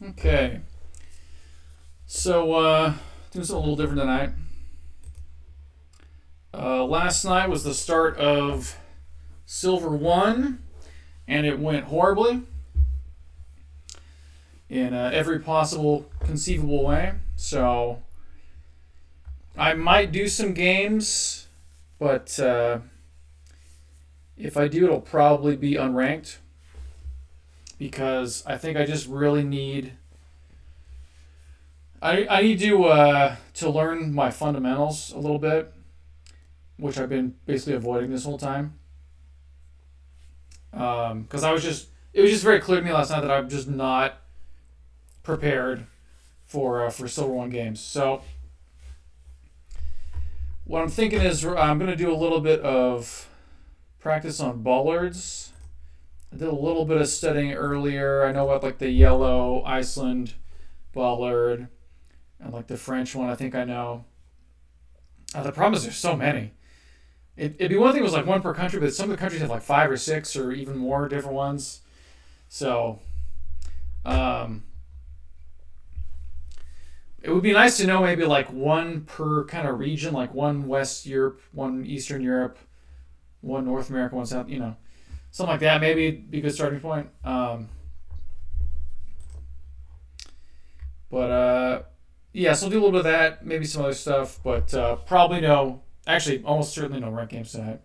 Okay. So, doing something a little different tonight. Last night was the start of Silver 1, and it went horribly in every possible conceivable way. So, I might do some games, but if I do, it'll probably be unranked because I think I just really need. I need to learn my fundamentals a little bit, which I've been basically avoiding this whole time. Because it was just very clear to me last night that I'm just not prepared for Silver One games. So what I'm thinking is I'm gonna do a little bit of practice on bollards. I did a little bit of studying earlier. I know about like the yellow Iceland bollard and like the French one. I think I know. The problem is there's so many. It'd be one thing if it was like one per country, but some of the countries have like five or six or even more different ones. So, um, it would be nice to know maybe like one per kind of region, like one West Europe, one Eastern Europe, one North America, one South, something like that. Maybe it'd be a good starting point. But yeah, so I'll do a little bit of that, maybe some other stuff, but probably no, actually, almost certainly no rank games tonight.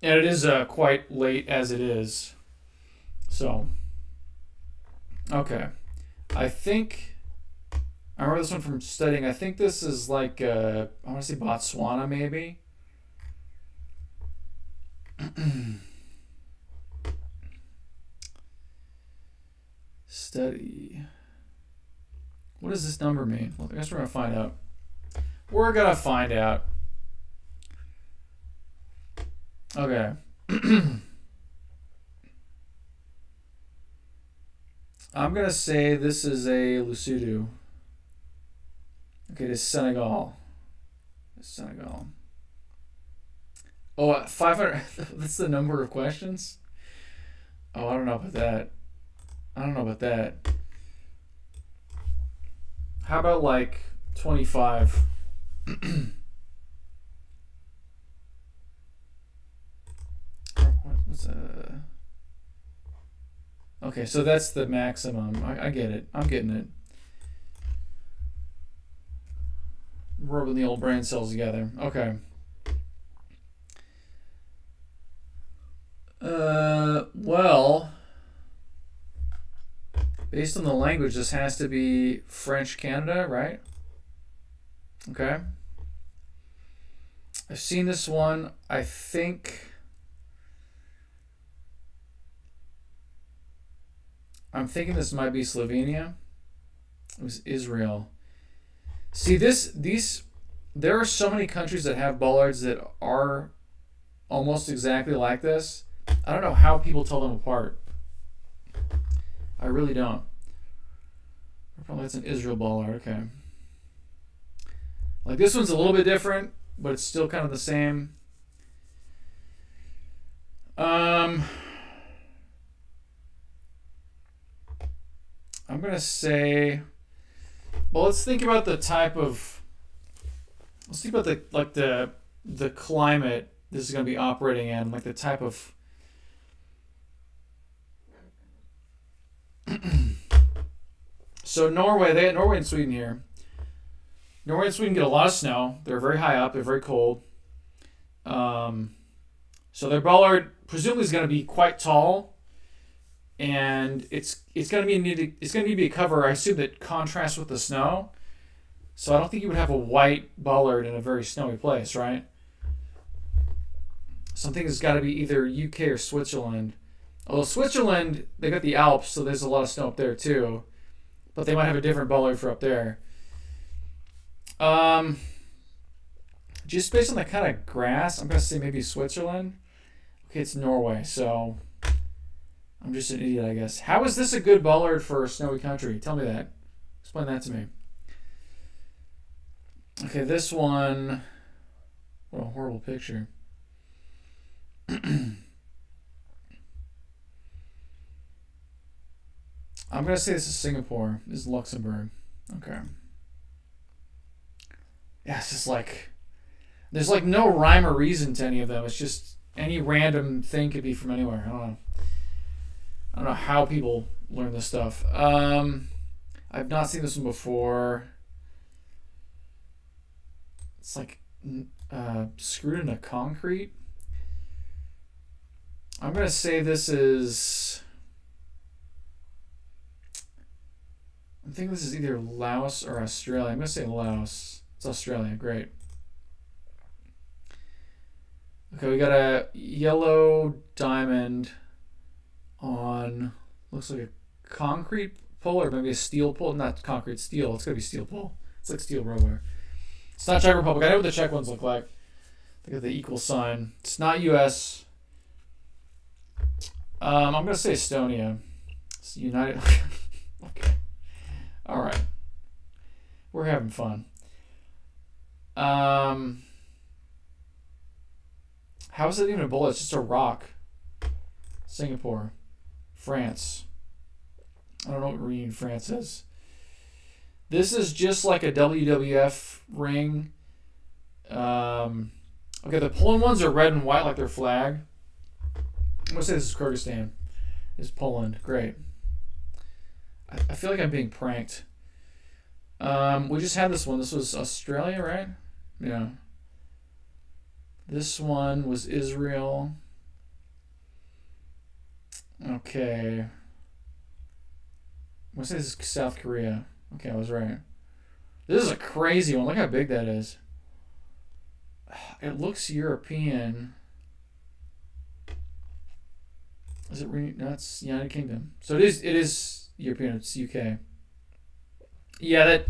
And it is quite late as it is. So, okay. I think I remember this one from studying. I think this is like I want to say Botswana maybe. Study. What does this number mean? Well, I guess we're gonna find out. We're gonna find out. Okay. I'm gonna say this is a Lusudu. Okay, it is Senegal. Senegal. Oh, 500. That's the number of questions? Oh, I don't know about that. I don't know about that. How about like 25? What's Okay, so that's the maximum. I get it. I'm getting it. Rubbing the old brain cells together. Okay. Well, based on the language, this has to be French Canada, right? Okay. I've seen this one. I think I'm thinking this might be Slovenia. It was Israel. See these there are so many countries that have bollards that are almost exactly like this. I don't know how people tell them apart. I really don't. Probably that's an Israel bollard. Okay. Like this one's a little bit different, but it's still kind of the same. Um, I'm gonna say. Well, let's think about the type of. Let's think about the climate this is gonna be operating in, like the type of. So Norway, they had Norway and Sweden here. Norway and Sweden get a lot of snow. They're very high up. They're very cold. Um, so their bollard presumably is going to be quite tall, and it's going to be it's going to need to be a cover. I assume that contrasts with the snow. So I don't think you would have a white bollard in a very snowy place, right? Something has got to be either UK or Switzerland. Although Switzerland, they got the Alps, so there's a lot of snow up there too. But they might have a different bollard for up there. Um, just based on the kind of grass, I'm gonna say maybe Switzerland. Okay, it's Norway, so I'm just an idiot, I guess. How is this a good bollard for a snowy country? Tell me that. Explain that to me. Okay, this one. What a horrible picture. I'm going to say this is Singapore. This is Luxembourg. Okay. Yeah, it's just like, there's like no rhyme or reason to any of them. It's just any random thing could be from anywhere. I don't know. I don't know how people learn this stuff. I've not seen this one before. It's like screwed into concrete. I'm going to say this is... I'm thinking this is either Laos or Australia. I'm going to say Laos. It's Australia. Great. Okay, we got a yellow diamond on, looks like a concrete pole or maybe a steel pole. Not concrete, steel. It's going to be steel pole. It's like steel rubber. It's not Czech Republic. I know what the Czech ones look like. They got the equal sign. It's not U.S. I'm going to say Estonia. It's United. Okay. All right. We're having fun. How is it even a bullet? It's just a rock. Singapore. France. I don't know what ring France is. This is just like a WWF ring. Okay, the Poland ones are red and white like their flag. I'm going to say this is Kyrgyzstan. This is Poland. Great. I feel like I'm being pranked. We just had this one. This was Australia, right? Yeah. This one was Israel. Okay. I'm going to say this is South Korea. Okay, I was right. This is a crazy one. Look how big that is. It looks European. Is it? No, it's United Kingdom. So it is European. It's UK. Yeah, that.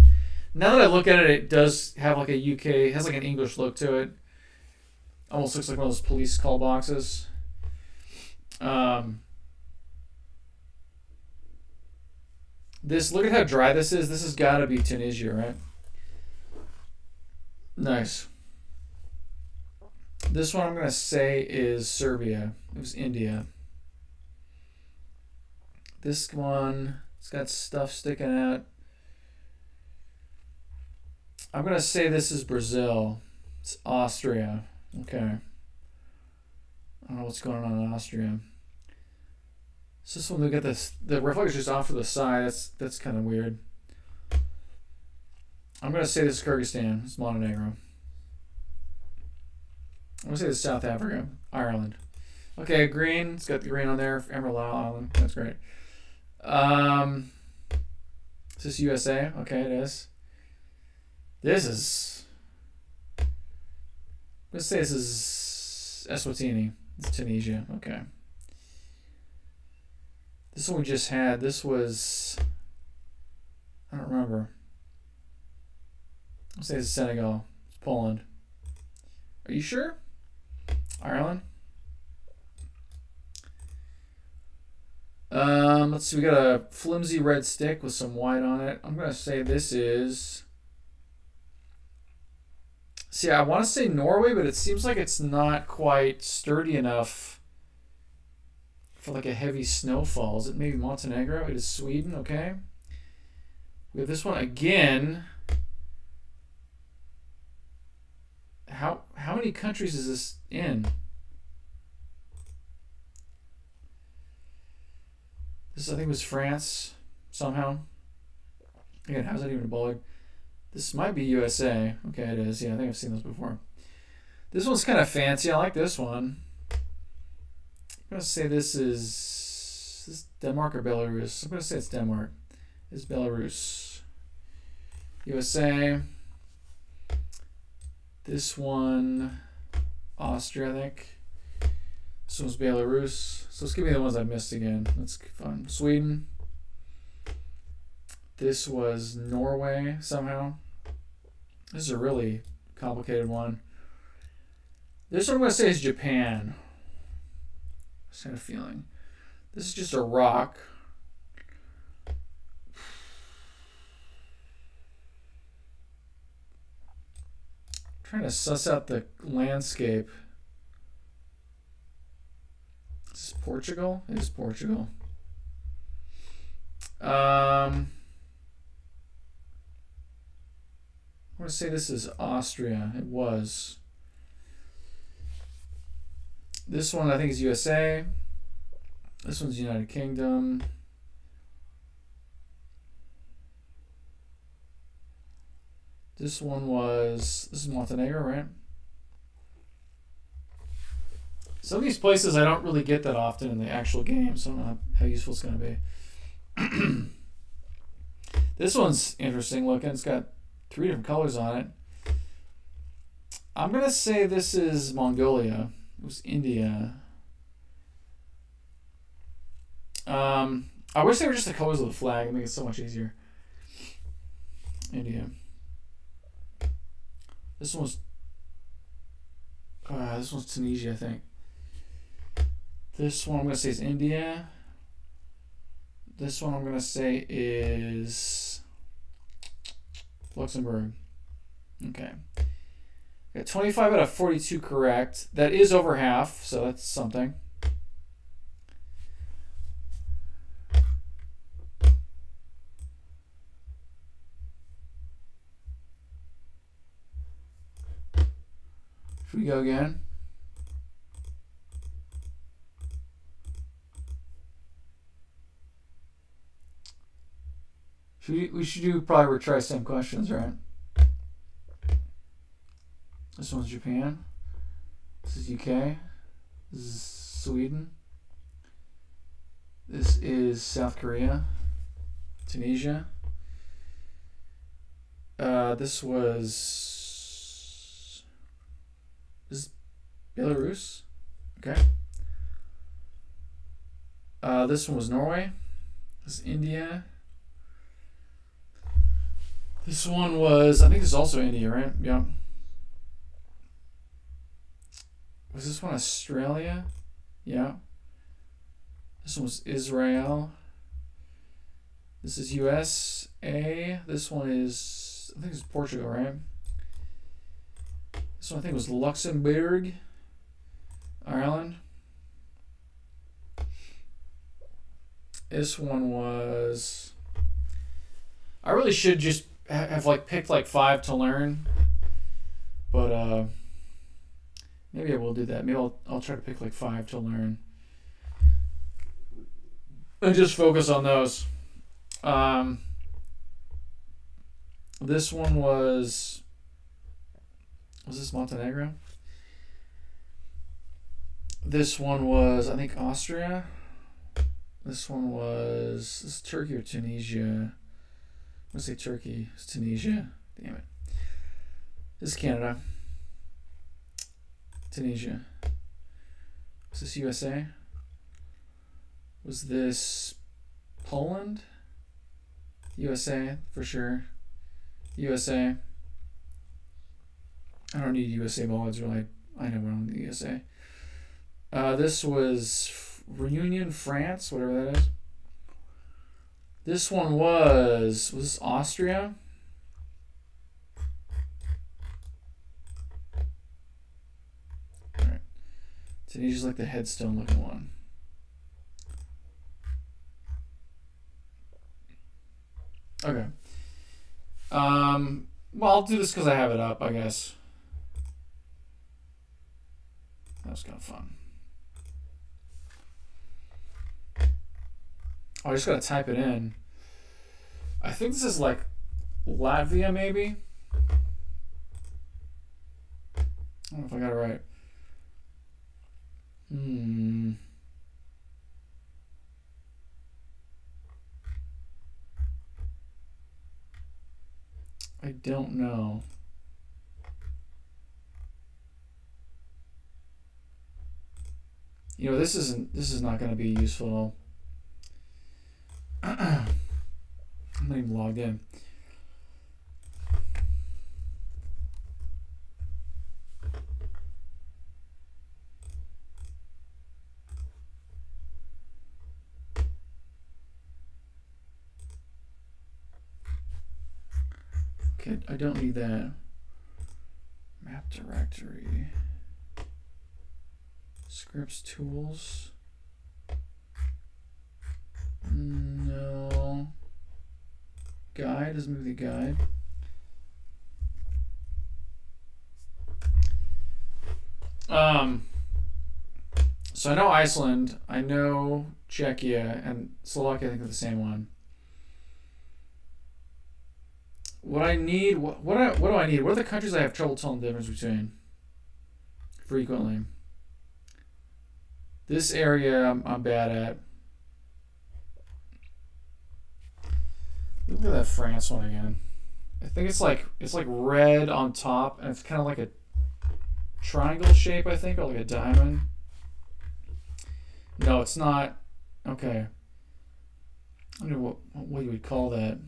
Now that I look at it, it does have like a UK. It has like an English look to it. Almost looks like one of those police call boxes. Look at how dry this is. This has got to be Tunisia, right? Nice. This one I'm going to say is Serbia. It was India. This one, it's got stuff sticking out. I'm going to say this is Brazil. It's Austria. Okay. I don't know what's going on in Austria. So this one, we got this. The reflector's just off to the side. That's kind of weird. I'm going to say this is Kyrgyzstan. It's Montenegro. I'm going to say this is South Africa. Ireland. Okay, green. It's got the green on there. Emerald Island. That's great. Is this USA? Okay, it is. This is... Let's say this is Eswatini. It's Tunisia. Okay. This one we just had. This was... I don't remember. I'll say this is Senegal. It's Poland. Are you sure? Ireland? Let's see. We got a flimsy red stick with some white on it. I'm going to say this is... See, I want to say Norway, but it seems like it's not quite sturdy enough for like a heavy snowfall. Is it maybe Montenegro? It is Sweden, okay. We have this one again. How many countries is this in? This, I think, was France somehow. Again, how's that even a baller? This might be USA. Okay, it is. Yeah, I think I've seen those before. This one's kind of fancy. I like this one. I'm going to say this is Denmark or Belarus. I'm going to say it's Denmark. It's Belarus. USA. This one, Austria, I think. This one's Belarus. So let's give me the ones I missed again. That's fun. Sweden. This was Norway somehow. This is a really complicated one. This one I'm going to say is Japan. Just kind of feeling. This is just a rock. Trying to suss out the landscape. Is this Portugal? It is Portugal. I want to say this is Austria. It was. This one I think is USA. This one's United Kingdom. This is Montenegro, right? Some of these places I don't really get that often in the actual game, so I don't know how useful it's going to be. This one's interesting looking. It's got 3 different colors on it. I'm going to say this is Mongolia. It was India. I wish they were just the colors of the flag. It'd make it so much easier. India. This one's Tunisia, I think. This one I'm going to say is India. This one I'm going to say is Luxembourg. Okay. Got 25 out of 42 correct. That is over half, so that's something. Should we go again? We should do probably retry same questions, right? This one's Japan. This is UK. This is Sweden. This is South Korea. Tunisia. This is Belarus. Okay. This one was Norway. This is India. This one was, I think this is also India, right? Yeah. Was this one Australia? Yeah. This one was Israel. This is USA. This one is, I think it's Portugal, right? This one I think was Luxembourg, Ireland. This one was, I really should just have like picked like 5 to learn, but maybe I will do that. Maybe I'll try to pick like 5 to learn and just focus on those. This one was this Montenegro? This one was, I think, Austria. This one was, this is Turkey or Tunisia? I'm going to say Turkey. It's Tunisia. Damn it. This is Canada. Tunisia. Was this USA? Was this Poland? USA, for sure. USA. I don't need USA balls, really. I know we're on the USA. This was Reunion, France, whatever that is. This one was this Austria? Alright. Tunisia's like the headstone looking one. Okay. Well, I'll do this because I have it up, I guess. That was kind of fun. Oh, I just gotta type it in. I think this is like Latvia, maybe? I don't know if I got it right. I don't know. You know, this is not going to be useful at all. I'm not even logged in. Okay, I don't need that. Map directory. Scripts tools. No. guide. Doesn't move the guide. So I know Iceland, I know Czechia, and Slovakia I think are the same one. What I need, what do I need? What are the countries I have trouble telling the difference between frequently? This area I'm bad at. Look at that France one again. I think it's like red on top, and it's kind of like a triangle shape, I think, or like a diamond. No, it's not. Okay. I don't know what you would call that.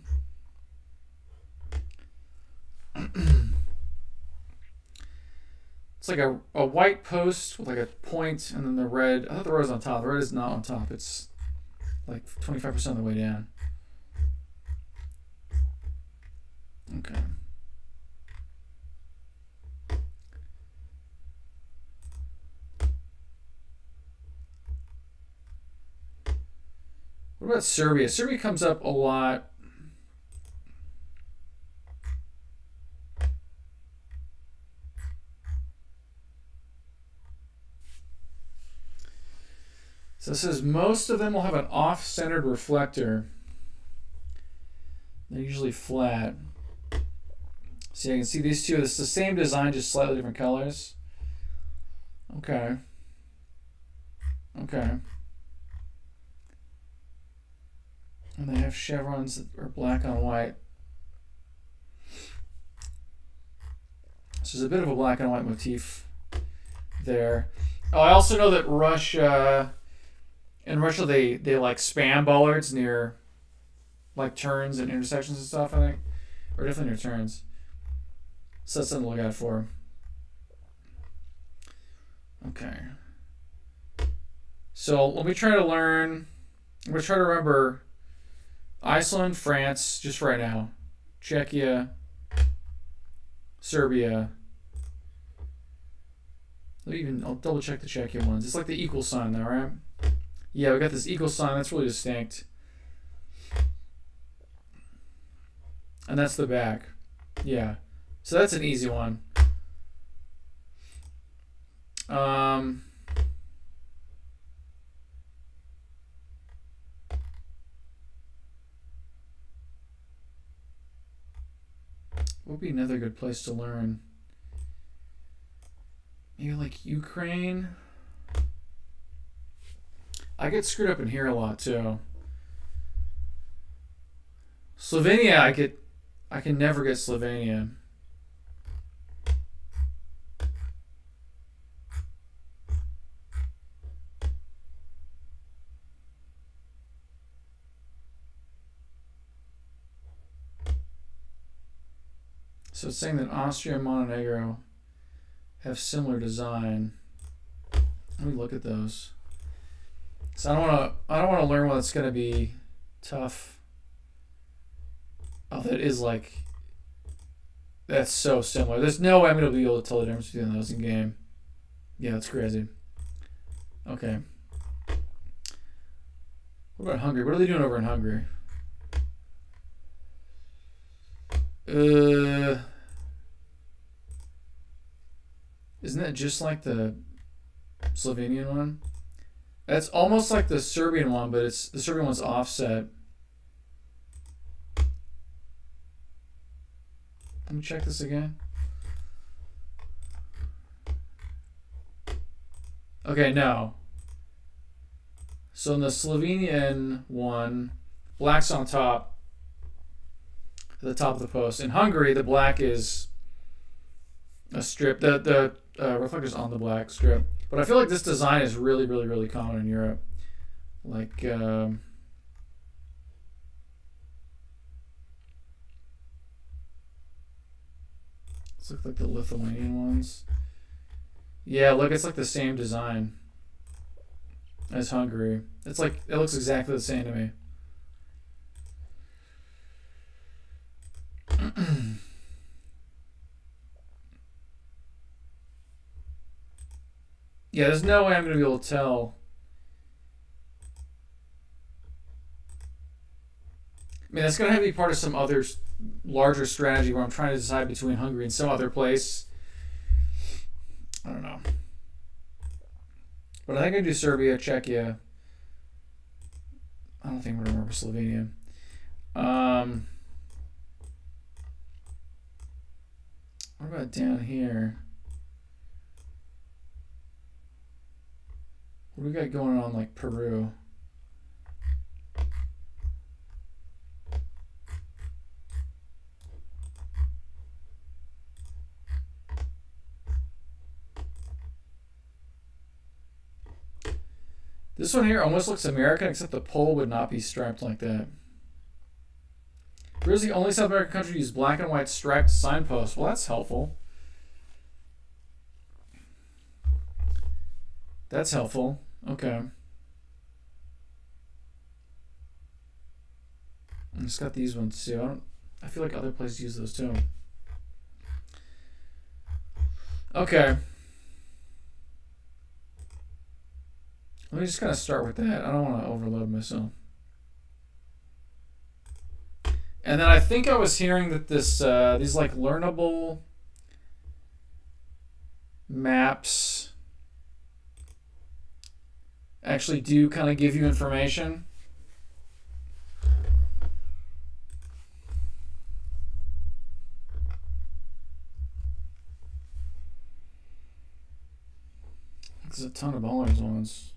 It's like a white post with like a point and then the red. I thought the red was on top. The red is not on top. It's like 25% of the way down. Okay. What about Serbia? Serbia comes up a lot. So it says most of them will have an off-centered reflector. They're usually flat. See, I can see these two. It's the same design, just slightly different colors. Okay. Okay. And they have chevrons that are black on white. So there's a bit of a black and white motif there. Oh, I also know that in Russia they like spam bollards near like turns and intersections and stuff, I think. Or definitely near turns. So that's something to look out for. Okay. So let me try to learn. I'm going to try to remember Iceland, France, just for right now. Czechia, Serbia. I'll double check the Czechia ones. It's like the equal sign though, right? Yeah, we got this equal sign. That's really distinct. And that's the back. Yeah. So that's an easy one. What would be another good place to learn? Maybe like Ukraine. I get screwed up in here a lot too. Slovenia, I can never get Slovenia. So it's saying that Austria and Montenegro have similar design. Let me look at those. So I don't want to learn one that's going to be tough. Oh, that is like, that's so similar. There's no way I'm going to be able to tell the difference between those in game. Yeah, that's crazy. Okay. What about Hungary? What are they doing over in Hungary? Isn't that just like the Slovenian one? That's almost like the Serbian one, but it's the Serbian one's offset. Let me check this again. Okay, no. So in the Slovenian one, black's on top, at the top of the post. In Hungary, the black is a strip. The reflector's on the black strip. But I feel like this design is really, really, really common in Europe. Like, this looks like the Lithuanian ones. Yeah, look, it's like the same design as Hungary. It's like, it looks exactly the same to me. Yeah, there's no way I'm going to be able to tell. mean, that's going to have to be part of some other larger strategy where I'm trying to decide between Hungary and some other place. I don't know. But I think I do Serbia, Czechia. I don't think I'm going to remember Slovenia. What about down here? What do we got going on, like Peru? This one here almost looks American, except the pole would not be striped like that. Peru's the only South American country to use black and white striped signposts. Well, that's helpful. That's helpful. Okay. I just got these ones too. I feel like other places use those too. Okay. Let me just kind of start with that. I don't want to overload myself. And then I think I was hearing that this these like learnable maps actually do kind of give you information. There's a ton of all those ones.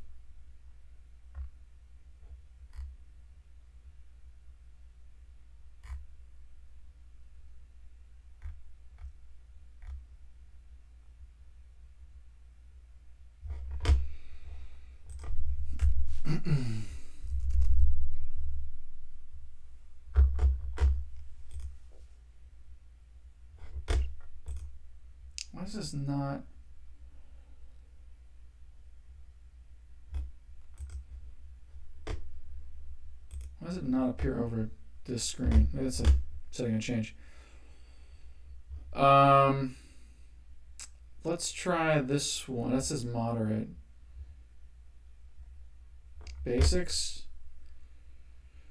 Why is this not? Why does it not appear over this screen? Maybe that's a setting I change. Let's try this one. That says moderate. Basics.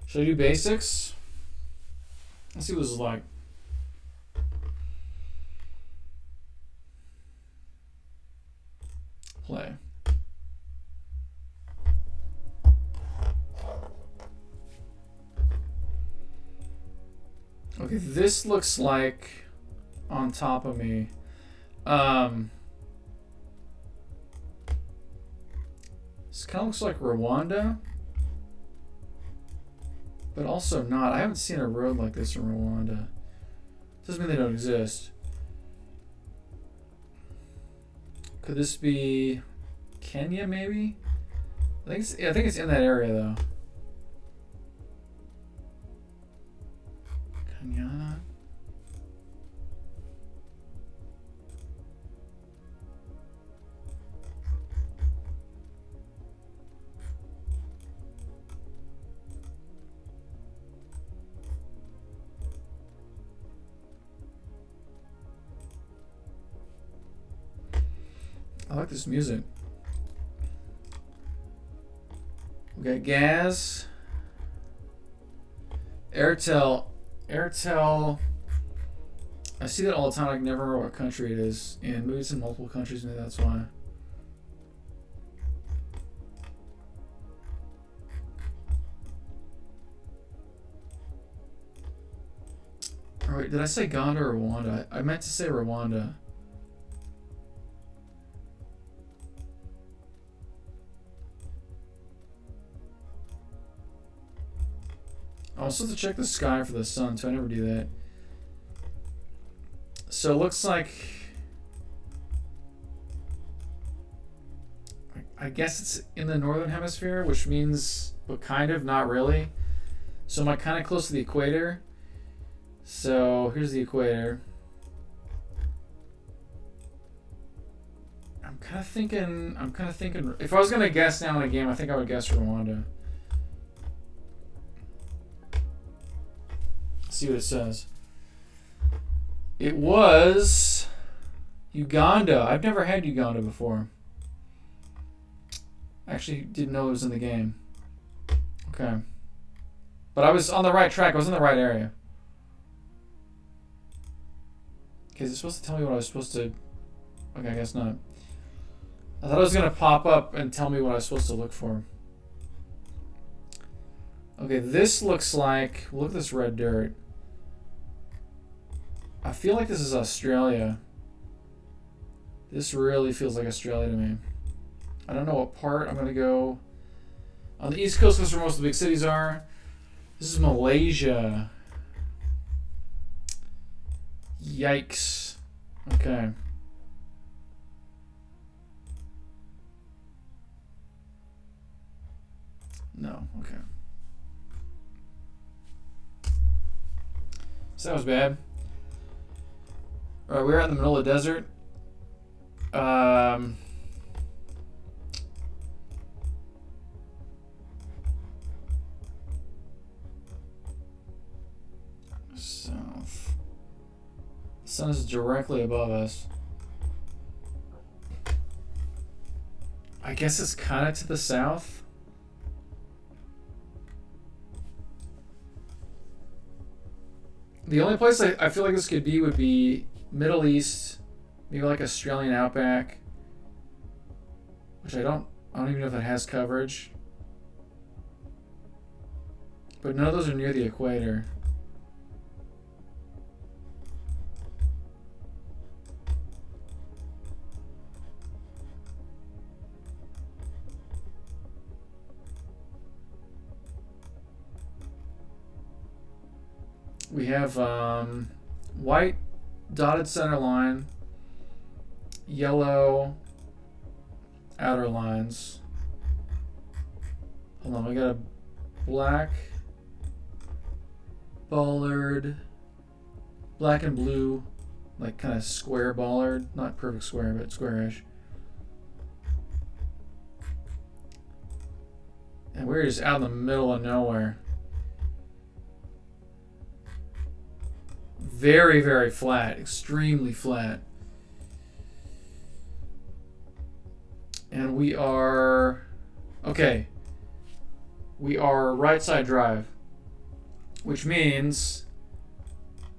Should I do basics? Let's see what this is like. Play. Okay, this looks like on top of me. This kind of looks like Rwanda, but also not. I haven't seen a road like this in Rwanda. Doesn't mean they don't exist. Could this be Kenya, maybe? I think it's in that area though. Kenya. I like this music. We got Gaz, Airtel. I see that all the time. I can never remember what country it is. And maybe it's in multiple countries. Maybe that's why. All right, did I say Ghana or Rwanda? I meant to say Rwanda. I was supposed to check the sky for the sun, so I never do that. So it looks like, I guess it's in the northern hemisphere, which means, but kind of, not really. So am I kind of close to the equator? So here's the equator. I'm kind of thinking, if I was going to guess now in a game, I think I would guess Rwanda. See what it says. It was Uganda. I've never had Uganda before. I actually didn't know it was in the game. Okay. But I was on the right track. I was in the right area. Okay, is it supposed to tell me what I was supposed to... Okay, I guess not. I thought it was going to pop up and tell me what I was supposed to look for. Okay, this looks like... Look at this red dirt. I feel like this is Australia. This really feels like Australia to me. I don't know what part. I'm going to go on the East Coast, because where most of the big cities are. This is Malaysia. Yikes. Okay. No, okay. So that was bad. Alright, we're out in the middle of the desert. South. The sun is directly above us. I guess it's kind of to the south. The only place I feel like this could be would be Middle East, maybe like Australian outback, which I don't even know if it has coverage. But none of those are near the equator. We have white dotted center line, yellow outer lines. Hold on, we got a black bollard, black and blue, like kind of square bollard, not perfect square, but squarish. And we're just out in the middle of nowhere. Very, very flat, extremely flat. And we are, okay, we are right side drive, which means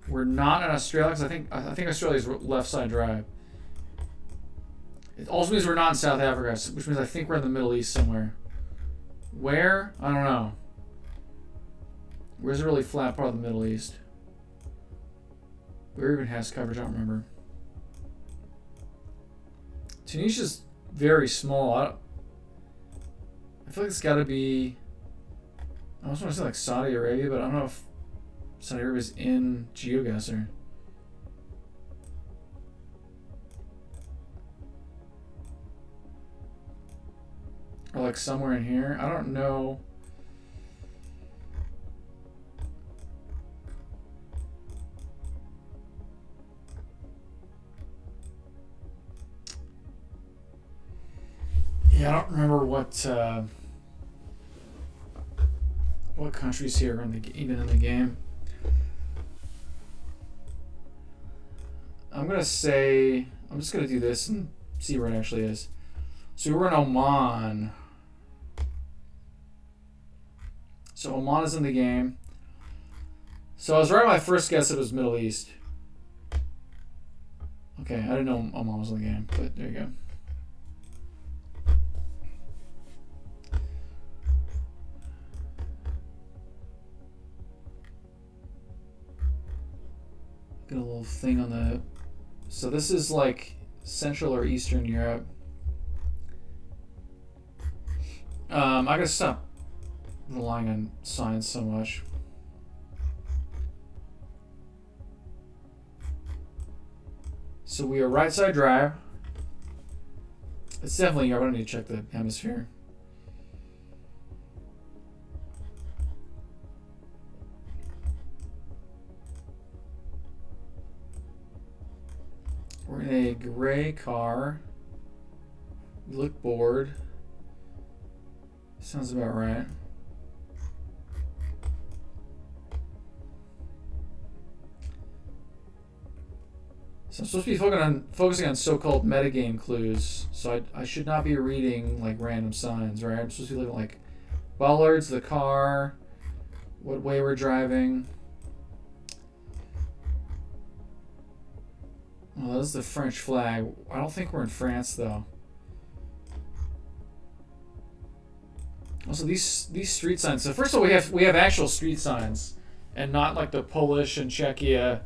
we're not in Australia, because I think Australia's left side drive. It also means we're not in South Africa, which means I think we're in the Middle East somewhere. Where? I don't know. Where's a really flat part of the Middle East? Where even has coverage? I don't remember. Tunisia's very small. I feel like it's got to be... I almost want to say like Saudi Arabia, but I don't know if Saudi Arabia's in geoguessr. Or like somewhere in here. I don't know. Yeah, I don't remember what countries here are even in the game. I'm gonna say I'm just gonna do this and see where it actually is. So we're in Oman. So Oman is in the game. So I was right on my first guess that it was Middle East. Okay, I didn't know Oman was in the game, but there you go. Got a little thing on the... So this is like Central or Eastern Europe. I gotta stop relying on science so much. So we are right side drive. It's definitely Europe. I don't need to check the hemisphere. We're in a gray car. We look bored. Sounds about right. So I'm supposed to be focusing on so-called metagame clues. So I should not be reading like random signs, right? I'm supposed to be looking at like bollards, the car, what way we're driving. Well, that's the French flag. I don't think we're in France though. Also, these street signs. So first of all, we have actual street signs, and not like the Polish and Czechia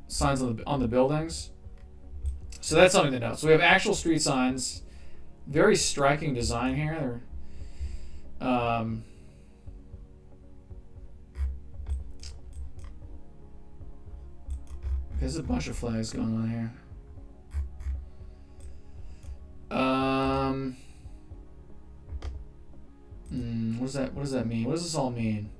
signs on the buildings. So that's something to note. So we have actual street signs. Very striking design here. There's a bunch of flags going on here. What does that mean? What does this all mean?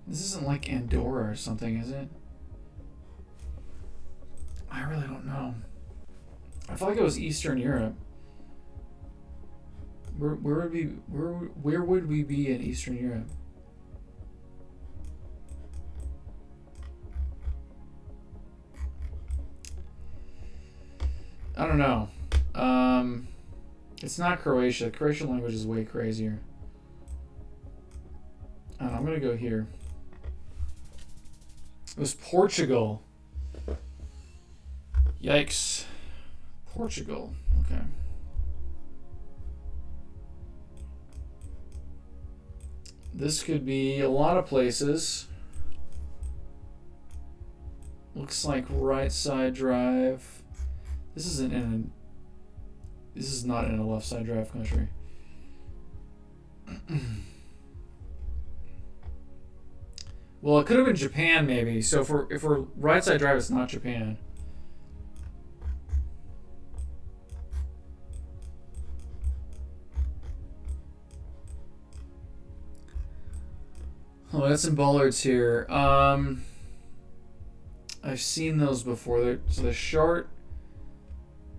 This isn't like Andorra or something, is it? I really don't know. I felt like it was Eastern Europe. Where would we be in Eastern Europe? I don't know. It's not Croatia. The Croatian language is way crazier. I don't know, I'm gonna go here. It was Portugal. Yikes. Portugal. Okay. This could be a lot of places. Looks like right side drive. This is not in a left side drive country. Well, it could have been Japan maybe. So if we're right side drive, it's not Japan. Oh, that's some bollards here. I've seen those before. So the short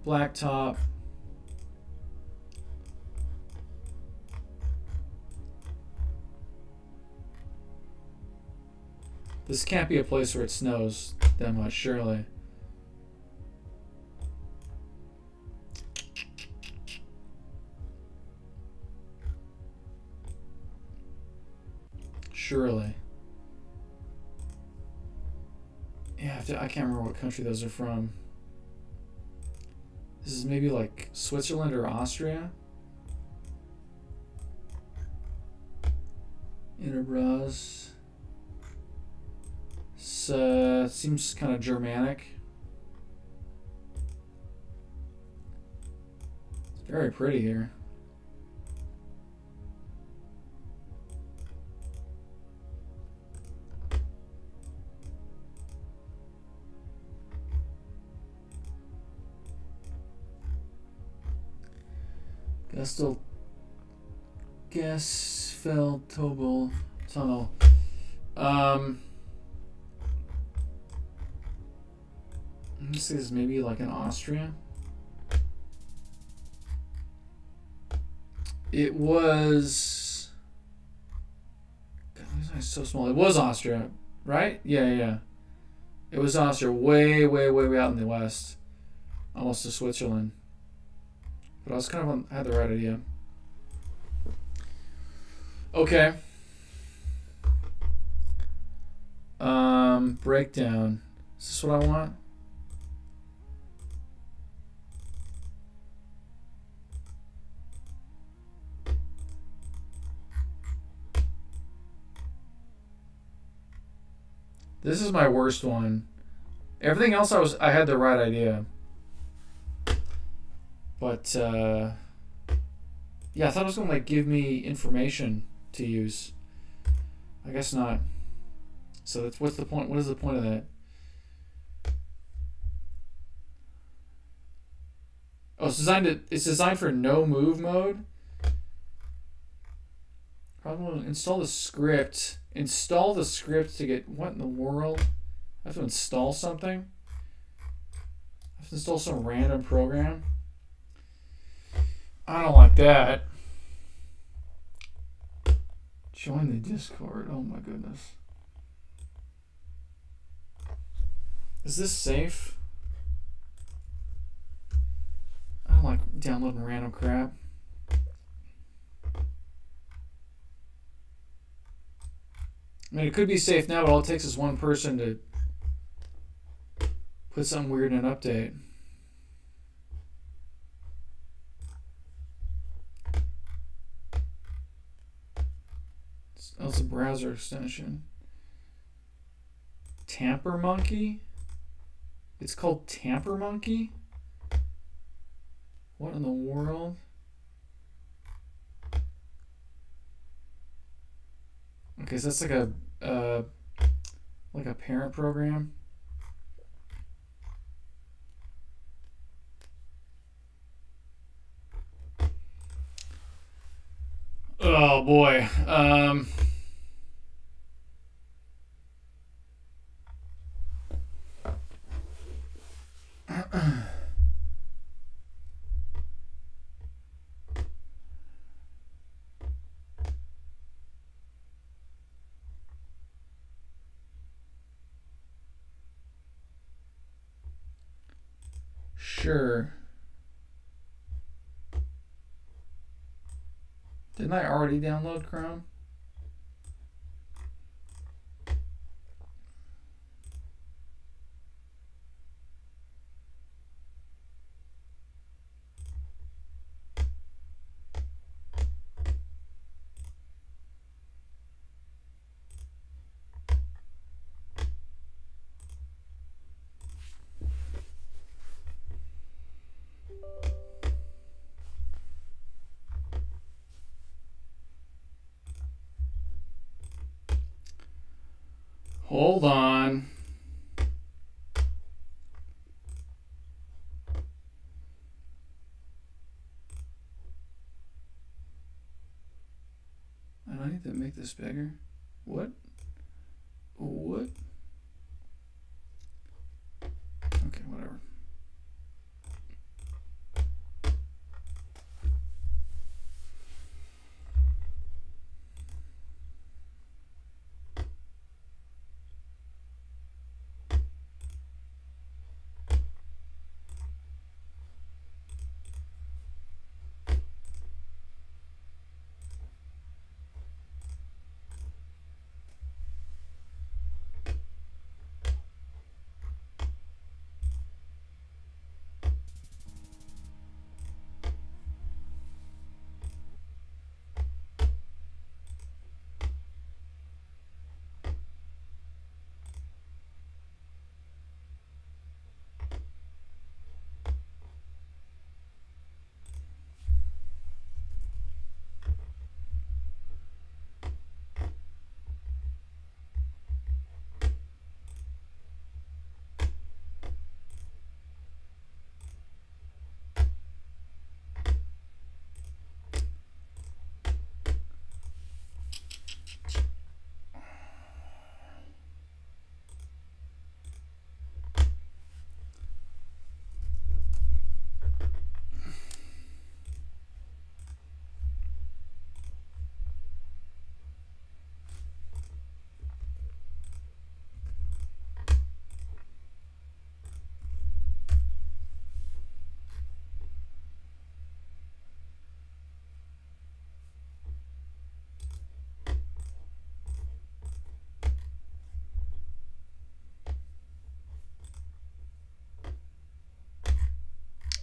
black top. This can't be a place where it snows that much, surely. Surely. Yeah, I can't remember what country those are from. This is maybe like Switzerland or Austria. Interbras. Seems kind of Germanic. It's very pretty here. Gasfeldtobel Tunnel. This is maybe like in Austria. It was. God, this is so small. It was Austria, right? Yeah. It was Austria, way out in the west, almost to Switzerland. But I was kind of I had the right idea. Okay. Breakdown. Is this what I want? This is my worst one. Everything else I had the right idea. But yeah, I thought it was gonna like give me information to use. I guess not. So that's what's the point? What is the point of that? Oh, it's designed for no move mode. Probably install the script. Install the script to get what in the world? I have to install something? have to install some random program. I don't like that. Join the Discord. Oh my goodness. Is this safe? I don't like downloading random crap. I mean, it could be safe now, but all it takes is one person to put something weird in an update. Oh, it's a browser extension. Tamper Monkey? It's called Tamper Monkey? What in the world? Okay, so that's like a parent program. Oh boy. Sure. Didn't I already download Chrome? Hold on. And I need to make this bigger. What? What? Okay, whatever.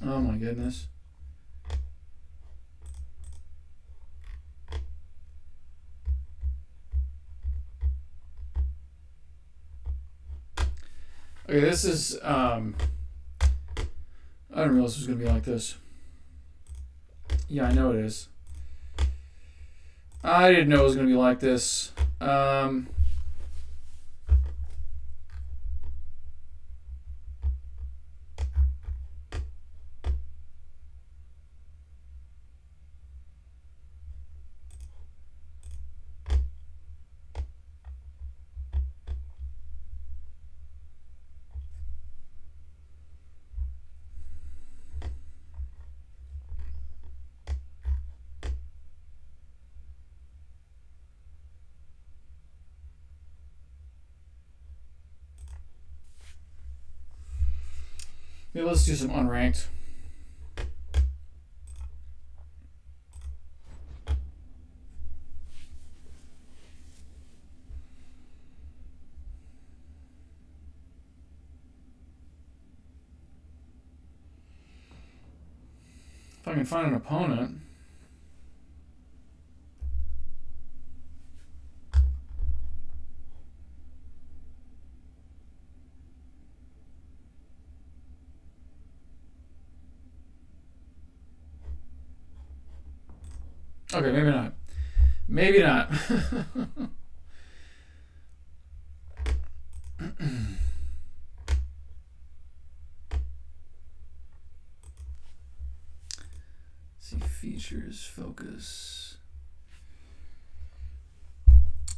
Oh my goodness. Okay, this is I didn't realize it was gonna be like this. Yeah, I know it is. I didn't know it was gonna be like this. Yeah, let's do some unranked. If I can find an opponent. Okay, maybe not. Maybe not. See, features, focus.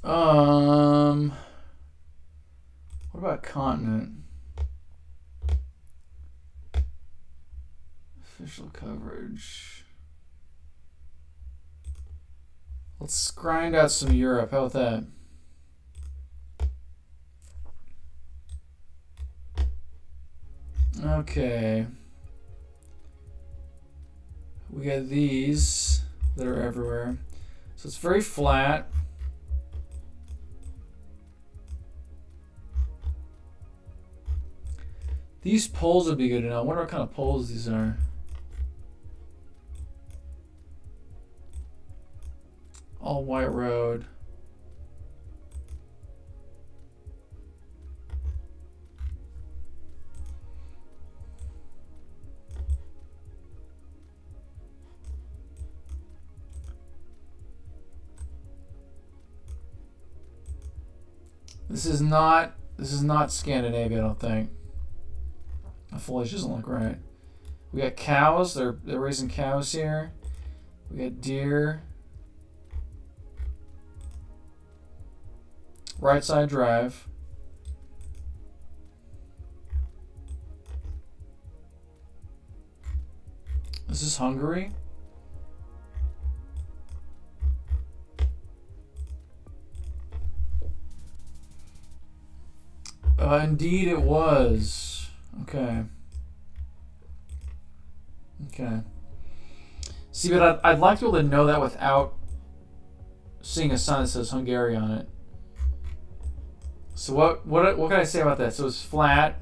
What about continent? Official coverage. Let's grind out some Europe. How about that? Okay. We got these that are everywhere. So it's very flat. These poles would be good to know. I wonder what kind of poles these are. All white road. This is not Scandinavia, I don't think. The foliage doesn't look right. We got cows. They're raising cows here. We got deer. Right side drive. Is this Hungary? Indeed it was. Okay. Okay. See, but I'd like to be able to know that without seeing a sign that says Hungary on it. So what can I say about that? So it's flat.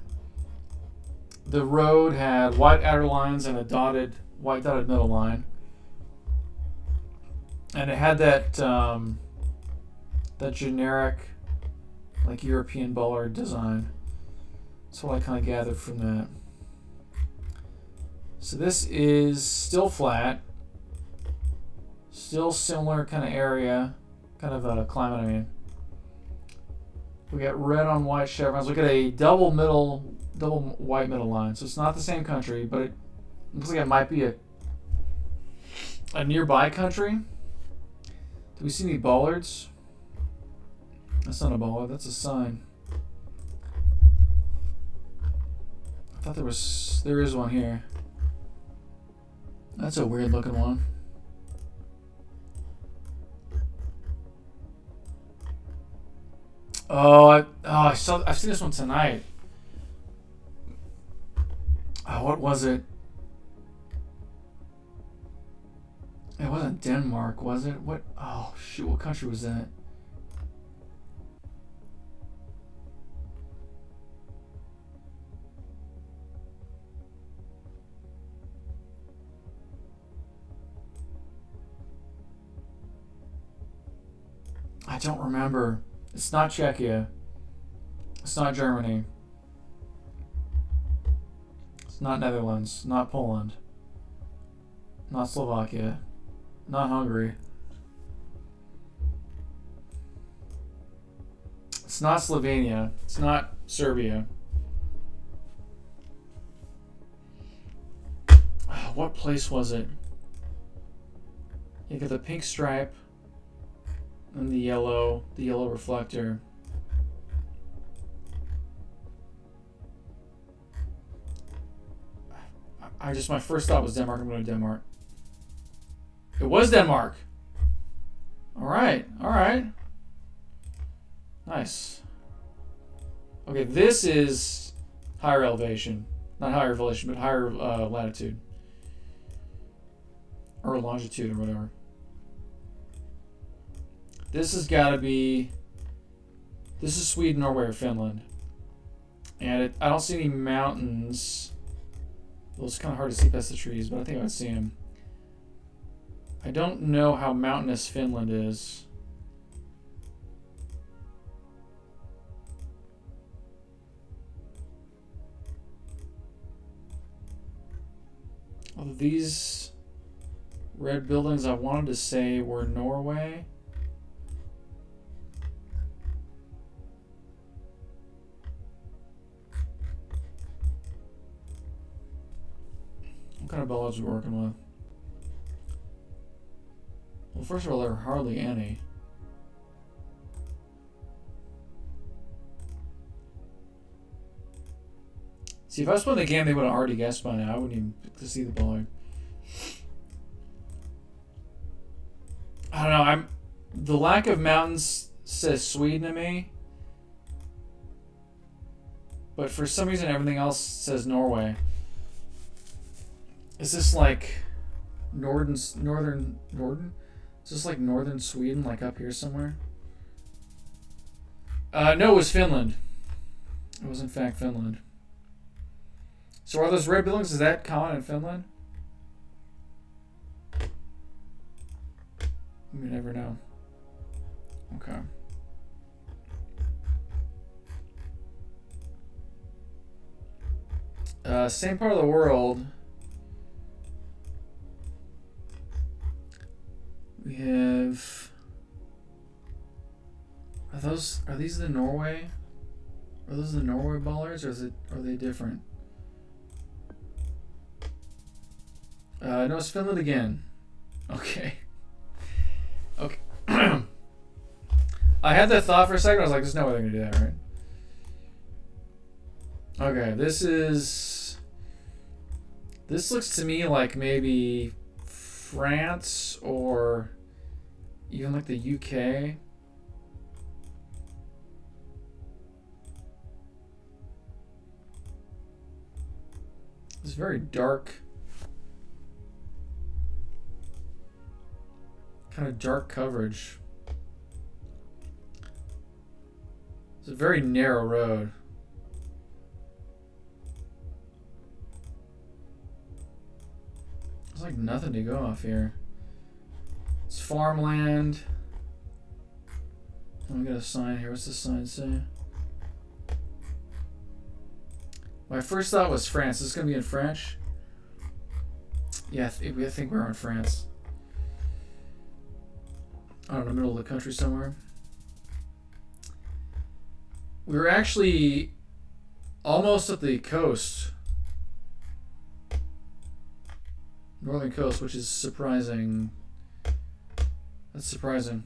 The road had white outer lines and a white dotted middle line. And it had that that generic, like, European bollard design. That's what I kind of gathered from that. So this is still flat, still similar kind of area, kind of a climate, I mean. We got red on white chevrons. Look at a double white middle line. So it's not the same country, but it looks like it might be a nearby country. Do we see any bollards? That's not a bollard, that's a sign. I thought there is one here. That's a weird looking one. I've seen this one tonight. Oh, what was it? It wasn't Denmark, was it? What? Oh shoot! What country was that? I don't remember. It's not Czechia. It's not Germany. It's not Netherlands. Not Poland. Not Slovakia. Not Hungary. It's not Slovenia. It's not Serbia. Oh, what place was it? You got the pink stripe and the yellow reflector. My first thought was Denmark. I'm going to Denmark. It was Denmark. All right. Nice. Okay, this is higher elevation. Not higher elevation, but higher latitude. Or longitude or whatever. This has got to be... This is Sweden, Norway, or Finland. And I don't see any mountains. Well, it's kind of hard to see past the trees, but I think I would see them. I don't know how mountainous Finland is. Although these red buildings I wanted to say were Norway. What kind of bollards are we working with? Well, first of all, there are hardly any. See, if I was playing the game, they would have already guessed by now. I wouldn't even see the bollard. I don't know. The lack of mountains says Sweden to me, but for some reason, everything else says Norway. Is this like northern? Is this like northern Sweden, like up here somewhere? No, it was Finland. It was in fact Finland. So are those red buildings, is that common in Finland? You never know. Okay. Same part of the world. We have... Are these the Norway? Are those the Norway bollards, or are they different? No, it's Finland again. Okay. Okay. I had that thought for a second. I was like, there's no way they're going to do that, right? Okay, this looks to me like maybe France or even like the UK. It's very dark. Kind of dark coverage. It's a very narrow road. There's like nothing to go off here. It's farmland. I'm gonna sign here. What's the sign say? My first thought was France. Is this gonna be in French? Yeah, I think we're in France. I don't know, middle of the country somewhere. We were actually almost at the coast. Northern coast, which is surprising. That's surprising.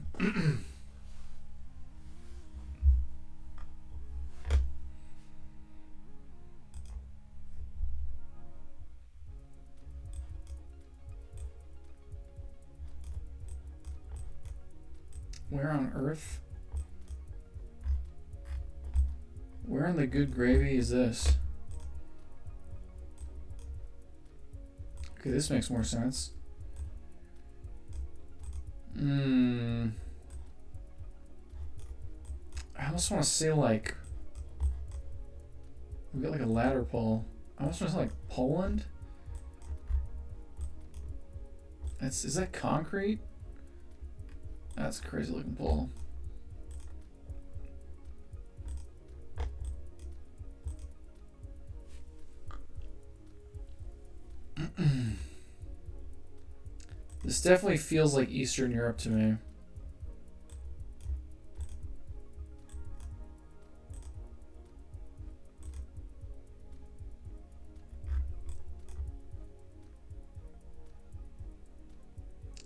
Where on earth? Where in the good gravy is this? Okay, this makes more sense. I almost want to say like... We got like a ladder pole. I almost want to say like Poland? Is that concrete? That's a crazy looking pole. This definitely feels like Eastern Europe to me.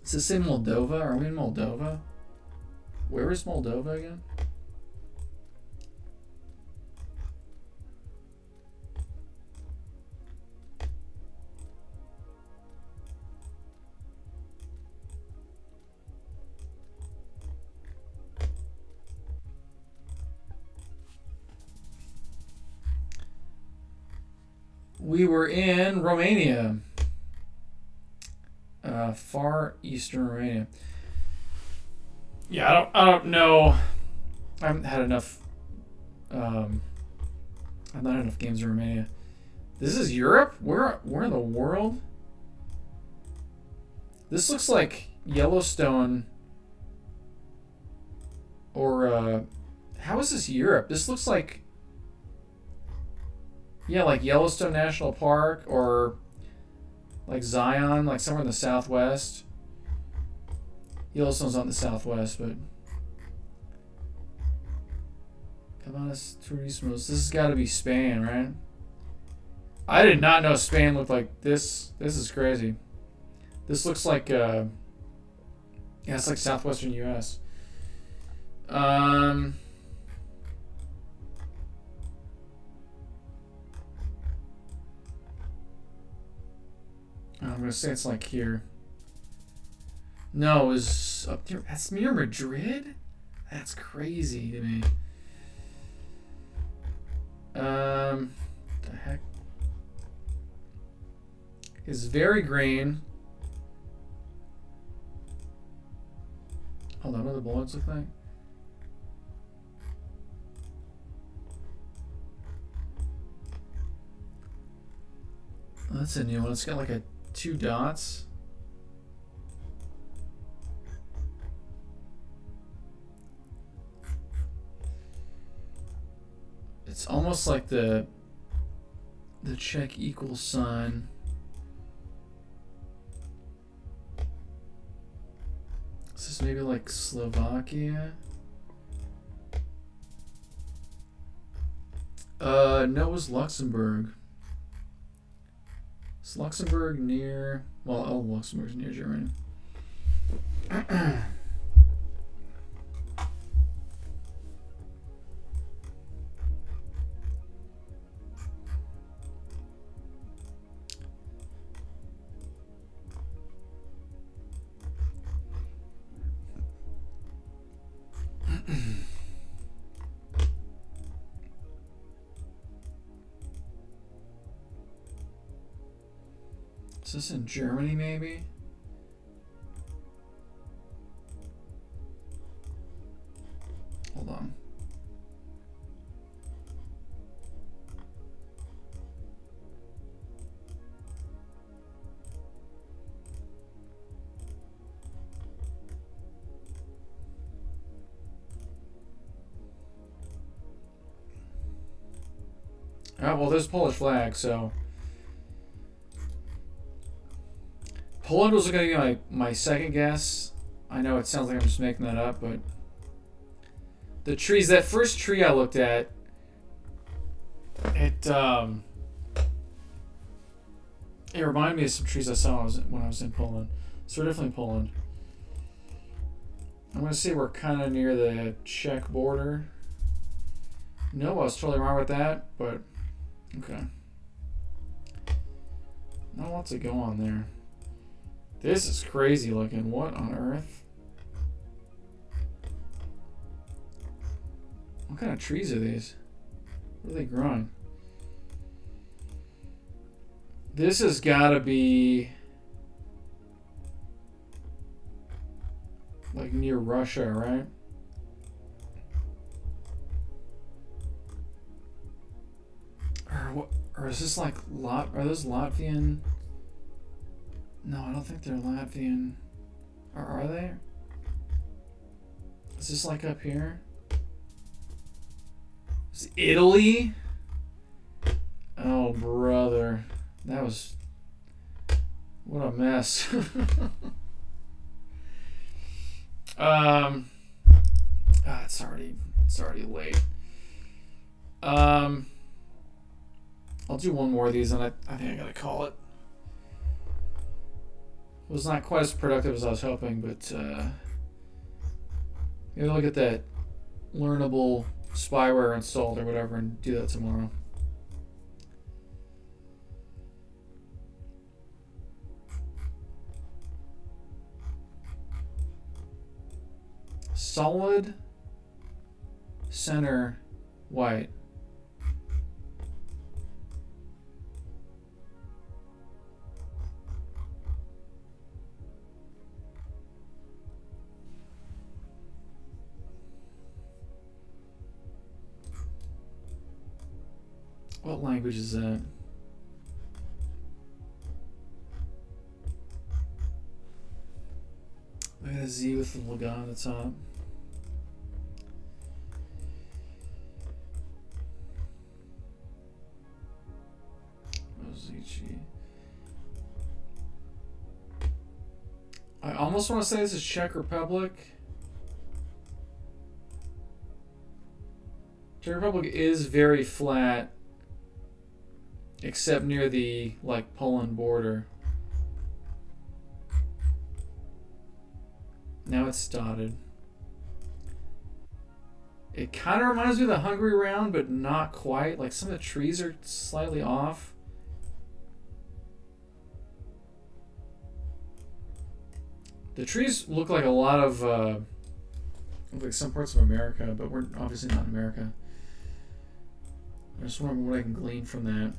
Does this say Moldova? Are we in Moldova? Where is Moldova again? We were in Romania. Far eastern Romania. Yeah, I don't know. I haven't had enough. I've not had enough games in Romania. This is Europe? Where in the world? This looks like Yellowstone. Or how is this Europe? This looks like, yeah, like Yellowstone National Park or like Zion, like somewhere in the southwest. Yellowstone's not in the southwest, but Cabanas Turismos. This has got to be Spain, right? I did not know Spain looked like this. This is crazy. This looks like, yeah, it's like southwestern U.S. I'm gonna say it's like here. No, it was up there. That's near Madrid? That's crazy to me. The heck? It's very green. Hold on, what do the bullets look like? Oh, that's a new one. It's got like a 2 dots. It's almost like the check equals sign. Is this maybe like Slovakia? No, it was Luxembourg. Is Luxembourg near? Well, oh, Luxembourg's near Germany. Is this in Germany, maybe? Hold on. Oh, well, there's Polish flag, so... Poland was going to be my second guess. I know it sounds like I'm just making that up, but... The trees, that first tree I looked at, it reminded me of some trees I saw when I was in Poland. So we're definitely Poland. I'm going to say we're kind of near the Czech border. No, I was totally wrong with that, but okay. Not a lot to go on there. This is crazy looking. What on earth? What kind of trees are these? What are they growing? This has got to be like near Russia, right? Or what? Or is this like Are those Latvian? No, I don't think they're Latvian. Or are they? Is this like up here? Is it Italy? Oh, brother. That was... What a mess. It's already late. I'll do one more of these and I think I gotta call it. It was not quite as productive as I was hoping, but maybe look at that learnable spyware installed or whatever and do that tomorrow. Solid center white. What language is that? I got a Z with the Lagan on the top. I almost want to say this is Czech Republic. Czech Republic is very flat, except near the like Poland border. Now it's dotted. It kind of reminds me of the Hungary round, but not quite. Like some of the trees are slightly off. The trees look like a lot of, like some parts of America, but we're obviously not in America. I just wonder what I can glean from that.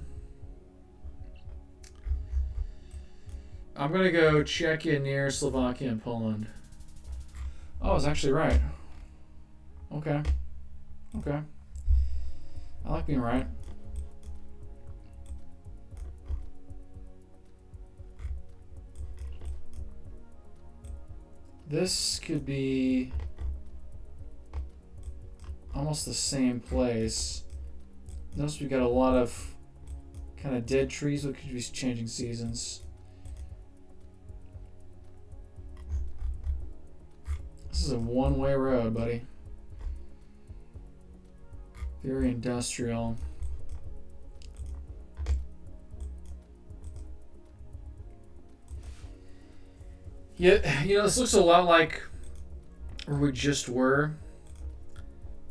I'm going to go Czechia near Slovakia and Poland. Oh, I was actually right. Okay. Okay. I like being right. This could be almost the same place. Notice we've got a lot of kind of dead trees that could be changing seasons. This is a one-way road, buddy. Very industrial. Yeah, you know, this looks a lot like where we just were.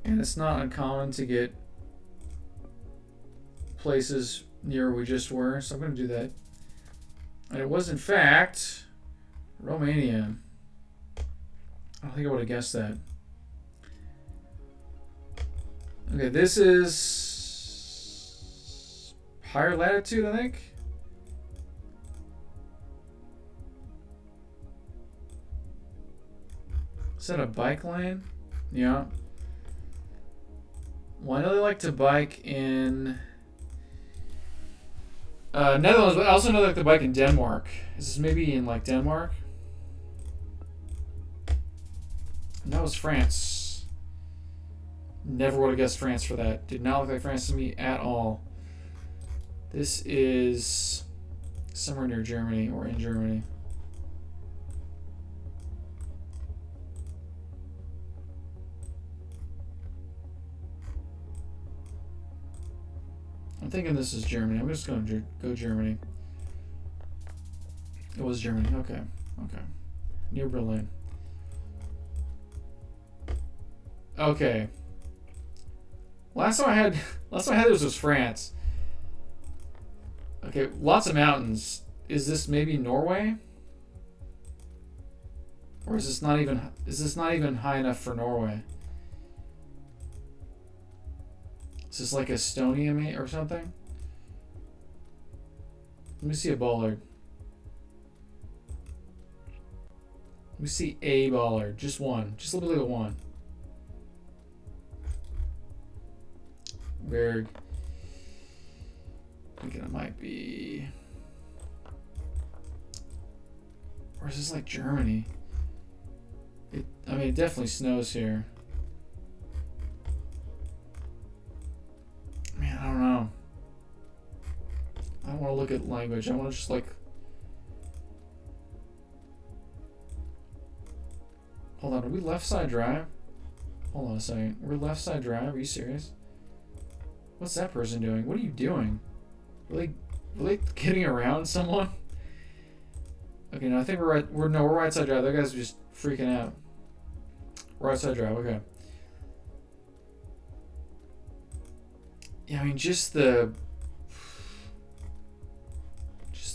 And it's not uncommon to get places near where we just were, so I'm going to do that. And it was, in fact, Romania. I don't think I would have guessed that. Okay, this is higher latitude, I think. Is that a bike lane? Yeah. Well, I know they like to bike in Netherlands, but I also know they like to bike in Denmark. Is this maybe in like Denmark? And that was France. Never would have guessed France for that. Did not look like France to me at all. This is somewhere near Germany or in Germany. I'm thinking this is Germany. I'm just going to go Germany. It was Germany. Okay. Okay. Near Berlin. Okay. Last time I had this was France. Okay, lots of mountains. Is this maybe Norway? Or is this not even high enough for Norway? Is this like Estonia or something? Let me see a bollard. Let me see a bollard. Just one. Just a little bit of one. Berg. Thinking it might be. Or is this like Germany? I mean, it definitely snows here. Man, I don't know. I don't want to look at language. I want to just like. Hold on, are we left side drive? Hold on a second. We're left side drive? Are you serious? What's that person doing? What are you doing? Were they getting around someone? Okay, no, I think we're right. We're right side drive. That guy's just freaking out. Right side drive. Okay. Yeah, I mean, just the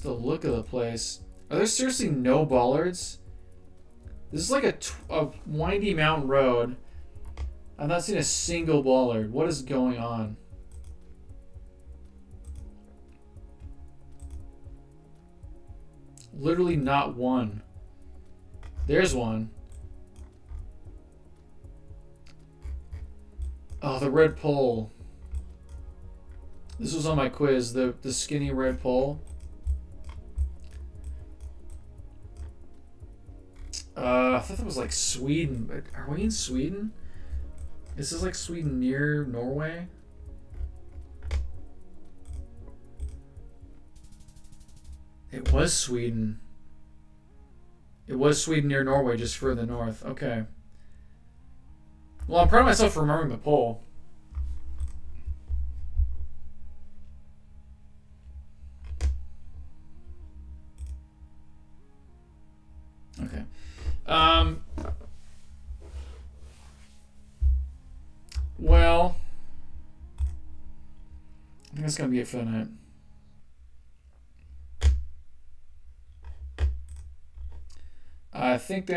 look of the place. Are there seriously no bollards? This is like a windy mountain road. I've not seen a single bollard. What is going on? Literally not one. There's one. Oh, the red pole. This was on my quiz, the skinny red pole. I thought that was like Sweden, but are we in Sweden? Is this like Sweden near Norway? It was Sweden. It was Sweden near Norway, just further north. Okay. Well, I'm proud of myself for remembering the pole. Okay. Well, I think that's gonna be it for the night. I think that